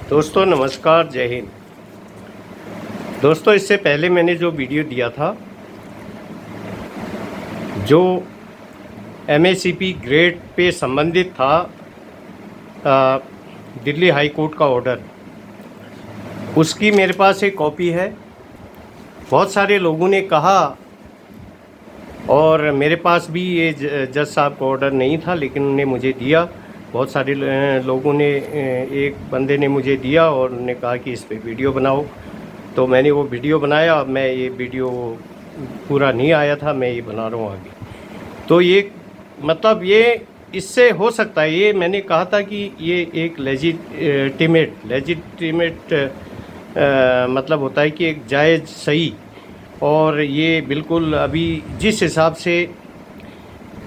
दोस्तों नमस्कार, जय हिंद। दोस्तों इससे पहले मैंने जो वीडियो दिया था, जो एमएससीपी ग्रेड पे संबंधित था, दिल्ली हाई कोर्ट का ऑर्डर, उसकी मेरे पास एक कॉपी है। बहुत सारे लोगों ने कहा, और मेरे पास भी ये जज साहब का ऑर्डर नहीं था, लेकिन उन्होंने मुझे दिया। बहुत सारे लोगों ने, एक बंदे ने मुझे दिया और उन्होंने कहा कि इस पे वीडियो बनाओ, तो मैंने वो वीडियो बनाया। मैं ये वीडियो पूरा नहीं आया था, मैं ये बना रहा हूँ आगे। तो ये मतलब ये इससे हो सकता है, ये मैंने कहा था कि ये एक लेजिटिमेट मतलब होता है कि एक जायज़ सही, और ये बिल्कुल अभी जिस हिसाब से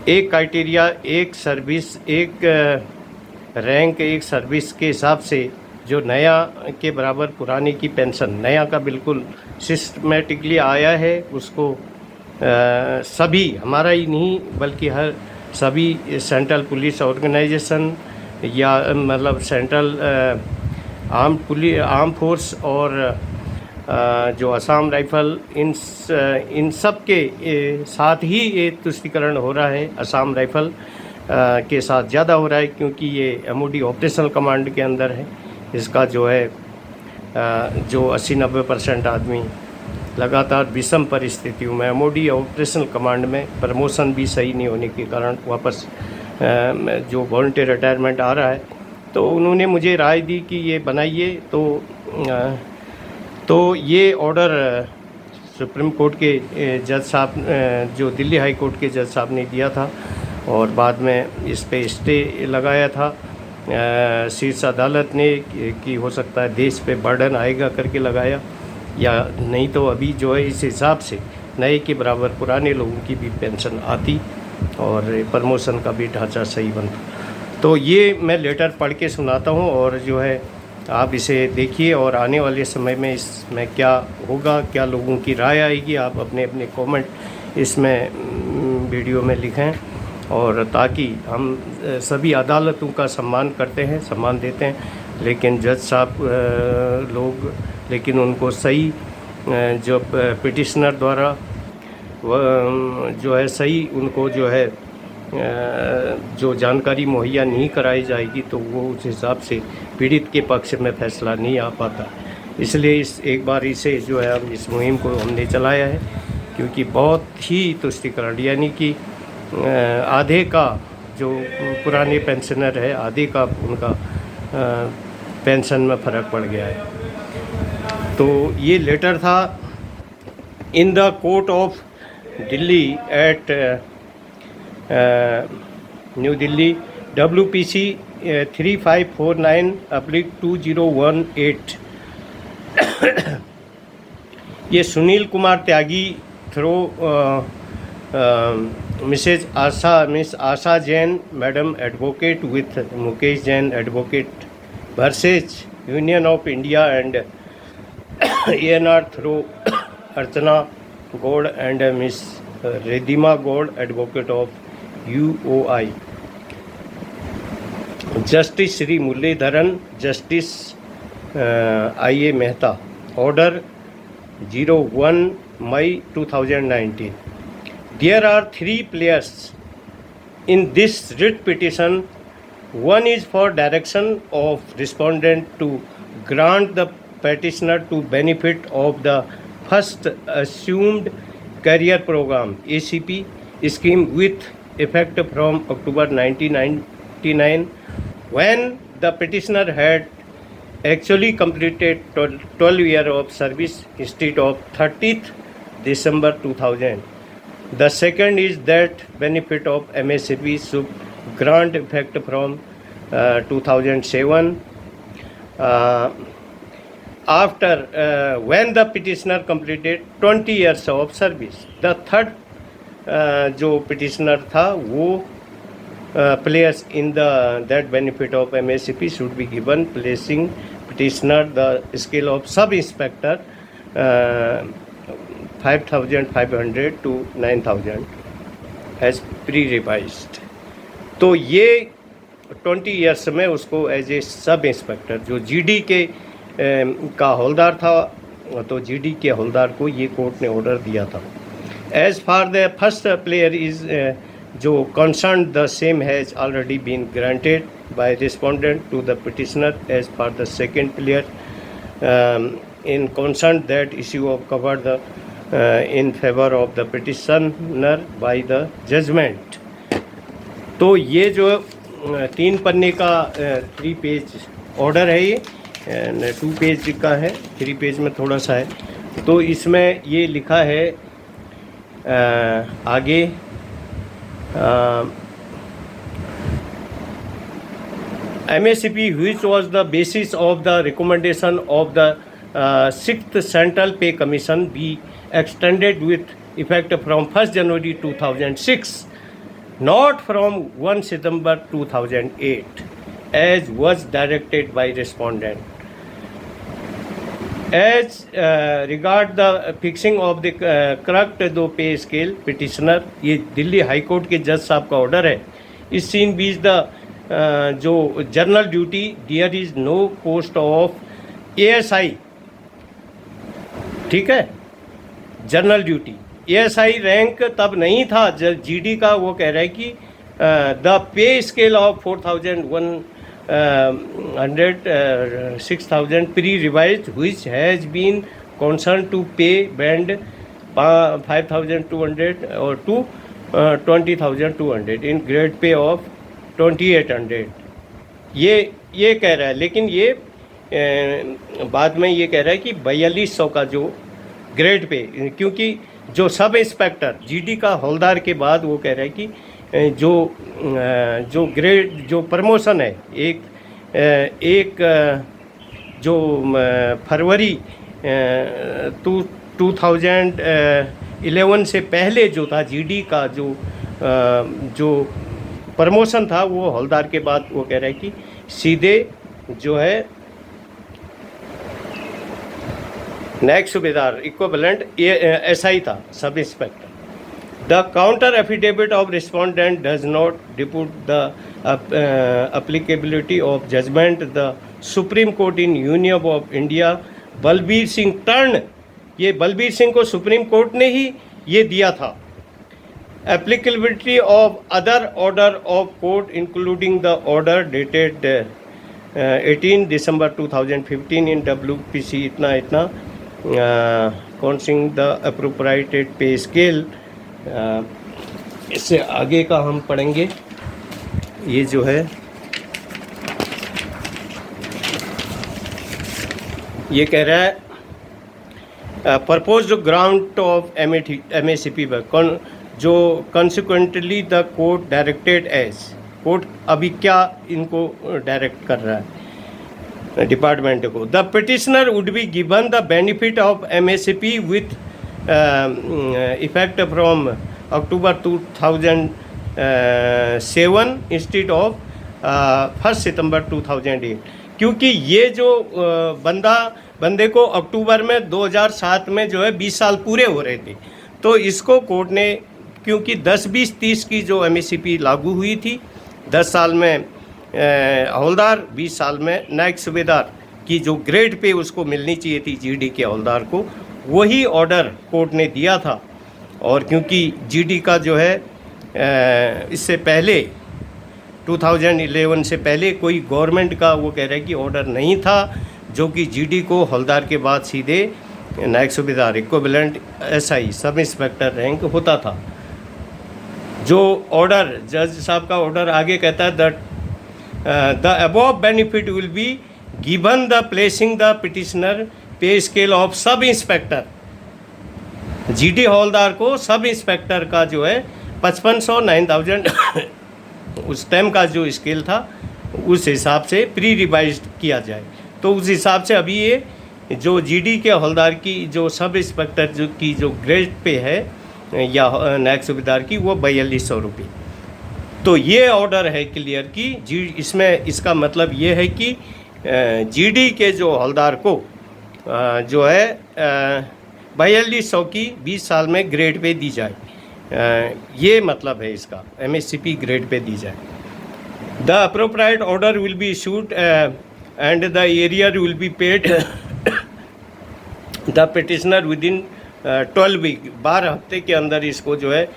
एक क्राइटेरिया, एक सर्विस, एक रैंक, एक सर्विस के हिसाब से जो नया के बराबर पुराने की पेंशन, नया का बिल्कुल सिस्टमेटिकली आया है, उसको सभी, हमारा ही नहीं बल्कि हर सभी सेंट्रल पुलिस ऑर्गेनाइजेशन या मतलब सेंट्रल आर्म फोर्स और जो असम राइफल, इन सब के साथ ही ये तुष्टीकरण हो रहा है। असम राइफल के साथ ज़्यादा हो रहा है, क्योंकि ये एमओडी ऑपरेशनल कमांड के अंदर है। इसका जो है जो 80-90% आदमी लगातार विषम परिस्थितियों में, एमओडी ऑपरेशनल कमांड में प्रमोशन भी सही नहीं होने के कारण वापस जो वॉलंटियर रिटायरमेंट आ रहा है, तो उन्होंने मुझे राय दी कि ये बनाइए। तो ये ऑर्डर सुप्रीम कोर्ट के जज साहब, जो दिल्ली हाई कोर्ट के जज साहब ने दिया था, और बाद में इस पे स्टे लगाया था शीर्ष अदालत ने कि हो सकता है देश पे बर्डन आएगा करके लगाया, या नहीं तो अभी जो है इस हिसाब से नए के बराबर पुराने लोगों की भी पेंशन आती और प्रमोशन का भी ढांचा सही बनता। तो ये मैं लेटर पढ़ के सुनाता हूँ, और जो है आप इसे देखिए, और आने वाले समय में इसमें क्या होगा, क्या लोगों की राय आएगी, आप अपने अपने कमेंट इसमें वीडियो में लिखें, और ताकि हम सभी अदालतों का सम्मान करते हैं, सम्मान देते हैं, लेकिन जज साहब लोग, लेकिन उनको सही जो पिटिशनर द्वारा जो है सही उनको जो है जो जानकारी मुहैया नहीं कराई जाएगी, तो वो उस हिसाब से पीड़ित के पक्ष में फैसला नहीं आ पाता। इसलिए इस एक बार इसे जो है हम इस मुहिम को हमने चलाया है, क्योंकि बहुत ही तुष्टीकरण, यानी कि आधे का जो पुराने पेंशनर है, आधे का उनका पेंशन में फ़र्क पड़ गया है। तो ये लेटर था in the court of Delhi at New Delhi, WPC 3549/2018। ये Sunil Kumar Tyagi through miss Asha Jain madam advocate with Mukesh Jain advocate versus union of India and ANR through Archana Gaur and miss Riddhima Gaur advocate of UOI। Justice Shri Muralidharan, justice IA Mehta. Order 01 May 2019। There are 3 players in this writ petition. One is for direction of respondent to grant the petitioner to benefit of the first assumed career program ACP scheme with effect from October 1999, when the petitioner had actually completed 12 years of service instead of 30th December 2000. The second is that benefit of MSCP should grant effect from 2007 after when the petitioner completed 20 years of service. The third जो petitioner था वो players in the that benefit of MSCP should be given, placing petitioner the scale of sub inspector 5,500 to 9,000 as pre-revised। तो ये 20 years में उसको as a sub inspector, जो GD के का हौलदार था, तो जीडी के हौलदार को ये कोर्ट ने ऑर्डर दिया था। As far the first player is जो concern the same has already been granted by respondent to the petitioner as far the second player in concern that issue of covered the in favor of the petitioner by the judgment। तो ये जो 3 पन्ने का 3 page order है, ये 2 page का है, 3 page में थोड़ा सा है। तो इसमें ये लिखा है आगे MACP which was the basis of the recommendation of the 6th Central Pay Commission be extended with effect from 1st January 2006, not from 1 September 2008, as was directed by respondent. As regard the fixing of the correct दो पे scale, petitioner, ये Delhi high court के जज साहब का order है। इस सीन बीच द जो general duty there is no post of ASI, ठीक है, जनरल ड्यूटी ASI रैंक तब नहीं था जीडी का। वो कह रहा है कि the pay scale of 4,100 6,000 pre revised which has been concern to pay band 5,200 और to 20,200 in grade pay of 2,800। ये कह रहा है, लेकिन ये बाद में ये कह रहा है कि 4,200 का जो ग्रेड पे, क्योंकि जो सब इंस्पेक्टर जीडी का हौलदार के बाद वो कह रहा है कि जो ग्रेड जो प्रमोशन है, एक जो फरवरी 2011 से पहले जो था जीडी का जो प्रमोशन था, वो हौलदार के बाद वो कह रहा है कि सीधे जो है नायक सूबेदार इक्विवेलेंट SI था, sub inspector. The counter affidavit of respondent does not depute the applicability of judgement the supreme court in union of India Balbir Singh turn, ये बलबीर सिंह को सुप्रीम कोर्ट ने ही ये दिया था। Applicability of other order of court including the order dated 18 December 2015 in WPC इतना कॉन्सिंग the अप्रोप्राइटेड पे scale. इससे आगे का हम पढ़ेंगे। ये जो है ये कह रहा है प्रपोज्ड ग्राउंड ऑफ MACP जो consequently the court directed as, court अभी क्या इनको डायरेक्ट कर रहा है डिपार्टमेंट को। The petitioner would be given the benefit of MACP with effect from October 2007 instead of 1 सितंबर 2008, क्योंकि ये जो बंदे को अक्टूबर में 2007 में जो है 20 साल पूरे हो रहे थे, तो इसको कोर्ट ने, क्योंकि 10, 20, 30 की जो MACP लागू हुई थी, 10 साल में हौलदार, 20 साल में नायक सूबेदार की जो ग्रेड पे उसको मिलनी चाहिए थी जीडी के हौलदार को, वही ऑर्डर कोर्ट ने दिया था। और क्योंकि जीडी का जो है इससे पहले 2011 से पहले कोई गवर्नमेंट का वो कह रहा है कि ऑर्डर नहीं था जो कि जीडी को हौलदार के बाद सीधे नायक सूबेदार equivalent SI sub inspector rank होता था। जो ऑर्डर जज साहब का ऑर्डर आगे कहता है that the above benefit will be given the placing the petitioner pay scale of sub inspector. GD havildar को सब इंस्पेक्टर का जो है 5500 9000 उस टाइम का जो स्केल था उस हिसाब से प्री रिवाइज्ड किया जाए। तो उस हिसाब से अभी ये जो जीडी के हौलदार की जो सब इंस्पेक्टर की जो ग्रेड पे है या नायक सूबेदार की, वो 4200 रुपये। तो ये ऑर्डर है क्लियर कि इसमें इसका मतलब ये है कि जीडी के जो हौलदार को जो है 4200 की 20 साल में ग्रेड पे दी जाए, ये मतलब है इसका, MACP ग्रेड पे दी जाए। The appropriate order will be issued and the arrear will be paid the petitioner within 12 week 12 हफ्ते के अंदर इसको जो है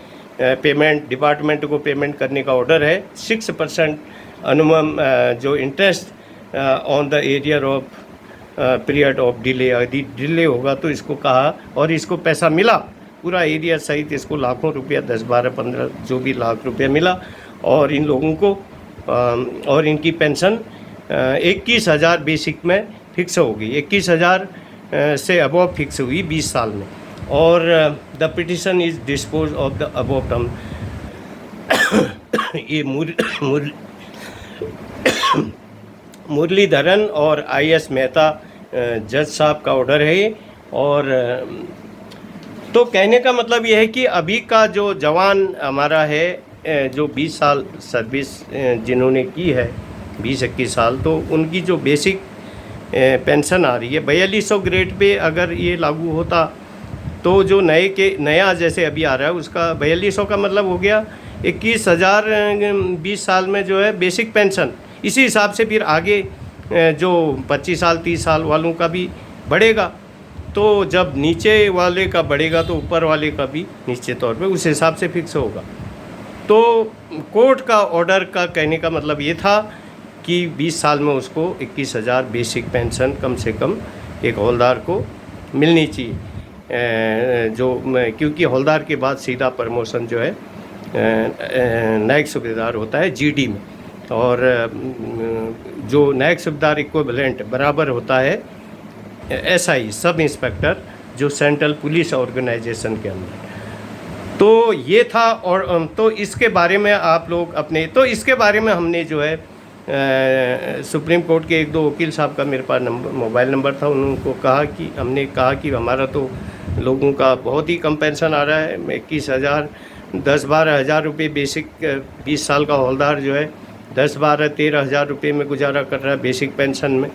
पेमेंट डिपार्टमेंट को पेमेंट करने का ऑर्डर है। 6% अनुमम जो interest on the arrear of period of delay, यदि डिले होगा तो इसको कहा और इसको पैसा मिला पूरा एरिया सहित इसको लाखों रुपया 10, 12, 15 जो भी लाख रुपया मिला और इन लोगों को और इनकी पेंशन 21,000 बेसिक में फिक्स होगी। 21,000 से अबव फिक्स हुई 20 साल में। और the petition is dispose of the above term. ये मुरलीधरन और IS मेहता जज साहब का ऑर्डर है ये। और तो कहने का मतलब ये है कि अभी का जो जवान हमारा है जो 20 साल सर्विस जिन्होंने की है 20-21 साल, तो उनकी जो बेसिक पेंशन आ रही है 4200 ग्रेड पे अगर ये लागू होता तो जो नया जैसे अभी आ रहा है उसका 4200 का मतलब हो गया 21,000 20 साल में जो है बेसिक पेंशन। इसी हिसाब से फिर आगे जो 25 साल 30 साल वालों का भी बढ़ेगा, तो जब नीचे वाले का बढ़ेगा तो ऊपर वाले का भी निश्चित तौर पे उस हिसाब से फिक्स होगा। तो कोर्ट का ऑर्डर का कहने का मतलब ये था कि 20 साल में उसको 21,000 बेसिक पेंशन कम से कम एक हौलदार को मिलनी चाहिए, क्योंकि हौलदार के बाद सीधा प्रमोशन जो है नायक सूबेदार होता है GD में, और जो नायक सूबेदार इक्विवेलेंट बराबर होता है SI सब इंस्पेक्टर जो सेंट्रल पुलिस ऑर्गेनाइजेशन के अंदर। तो ये था। और तो इसके बारे में आप लोग अपने तो इसके बारे में हमने जो है सुप्रीम कोर्ट के 1-2 वकील साहब का मेरे पास मोबाइल नंबर था, उनको हमने कहा कि हमारा तो लोगों का बहुत ही कम पेंशन आ रहा है। 21,000 10-12 हज़ार रुपये बेसिक 20 साल का हौलदार जो है 10-12-13 हज़ार रुपये में गुजारा कर रहा है बेसिक पेंशन में।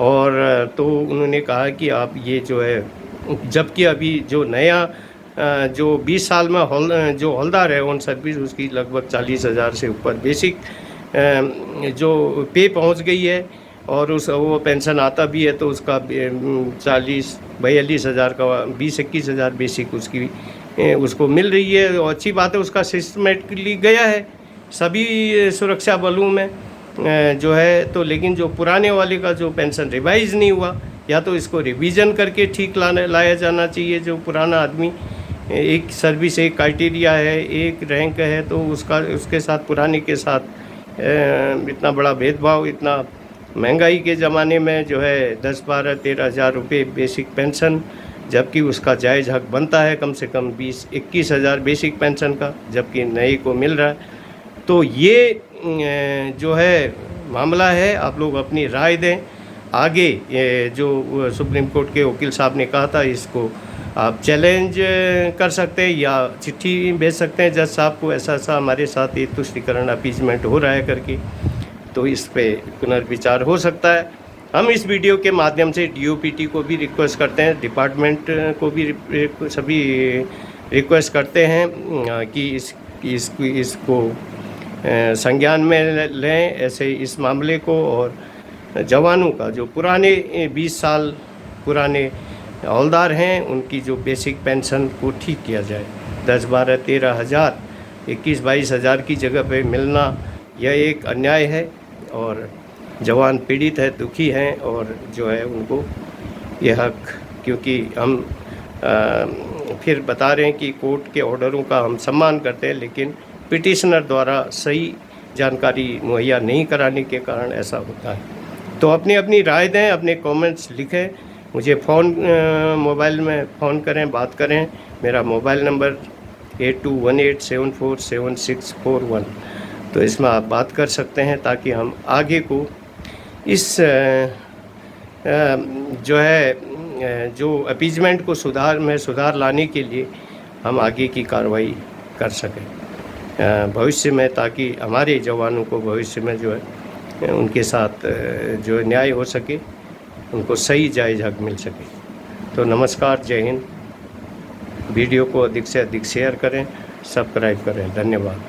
और तो उन्होंने कहा कि आप ये जो है, जबकि अभी जो नया जो 20 साल में जो हौलदार है ऑन सर्विस उसकी लगभग 40,000 से ऊपर बेसिक जो पे पहुंच गई है और वो पेंशन आता भी है तो उसका 40-42 हज़ार का 20-21 हज़ार बेसिक उसको मिल रही है। और अच्छी बात है, उसका सिस्टमेटिकली गया है सभी सुरक्षा बलों में जो है। तो लेकिन जो पुराने वाले का जो पेंशन रिवाइज़ नहीं हुआ, या तो इसको रिवीजन करके ठीक लाया जाना चाहिए। जो पुराना आदमी एक सर्विस एक क्राइटेरिया है एक रैंक है, तो उसके साथ पुराने के साथ इतना बड़ा भेदभाव, इतना महंगाई के ज़माने में जो है 10-12-13 हज़ार रुपये बेसिक पेंशन, जबकि उसका जायज़ हक बनता है कम से कम 20-21 हज़ार बेसिक पेंशन का, जबकि नए को मिल रहा है। तो ये जो है मामला है, आप लोग अपनी राय दें। आगे ये जो सुप्रीम कोर्ट के वकील साहब ने कहा था इसको आप चैलेंज कर सकते हैं या चिट्ठी भेज सकते हैं जज साहब को, ऐसा हमारे साथ ये तुष्टिकरण अपीजमेंट हो रहा है करके, तो इस पे पुनर्विचार हो सकता है। हम इस वीडियो के माध्यम से DOPT को भी रिक्वेस्ट करते हैं, डिपार्टमेंट को भी सभी रिक्वेस्ट करते हैं कि इसको संज्ञान में लें ऐसे इस मामले को, और जवानों का जो पुराने 20 साल पुराने हौलदार हैं उनकी जो बेसिक पेंशन को ठीक किया जाए। 10-12-13 हज़ार 21-22 हज़ार की जगह पे मिलना यह एक अन्याय है, और जवान पीड़ित है, दुखी हैं, और जो है उनको यह हक, क्योंकि हम फिर बता रहे हैं कि कोर्ट के ऑर्डरों का हम सम्मान करते हैं, लेकिन पिटिशनर द्वारा सही जानकारी मुहैया नहीं कराने के कारण ऐसा होता है। तो अपनी राय दें, अपने कमेंट्स लिखें, मुझे मोबाइल में फ़ोन करें, बात करें। मेरा मोबाइल नंबर 8218747641, तो इसमें आप बात कर सकते हैं ताकि हम आगे को इस जो है जो अपीजमेंट को सुधार लाने के लिए हम आगे की कार्रवाई कर सकें भविष्य में, ताकि हमारे जवानों को भविष्य में जो है उनके साथ जो न्याय हो सके, उनको सही जायज़ हक मिल सके। तो नमस्कार, जय हिंद। वीडियो को अधिक से अधिक शेयर करें, सब्सक्राइब करें। धन्यवाद।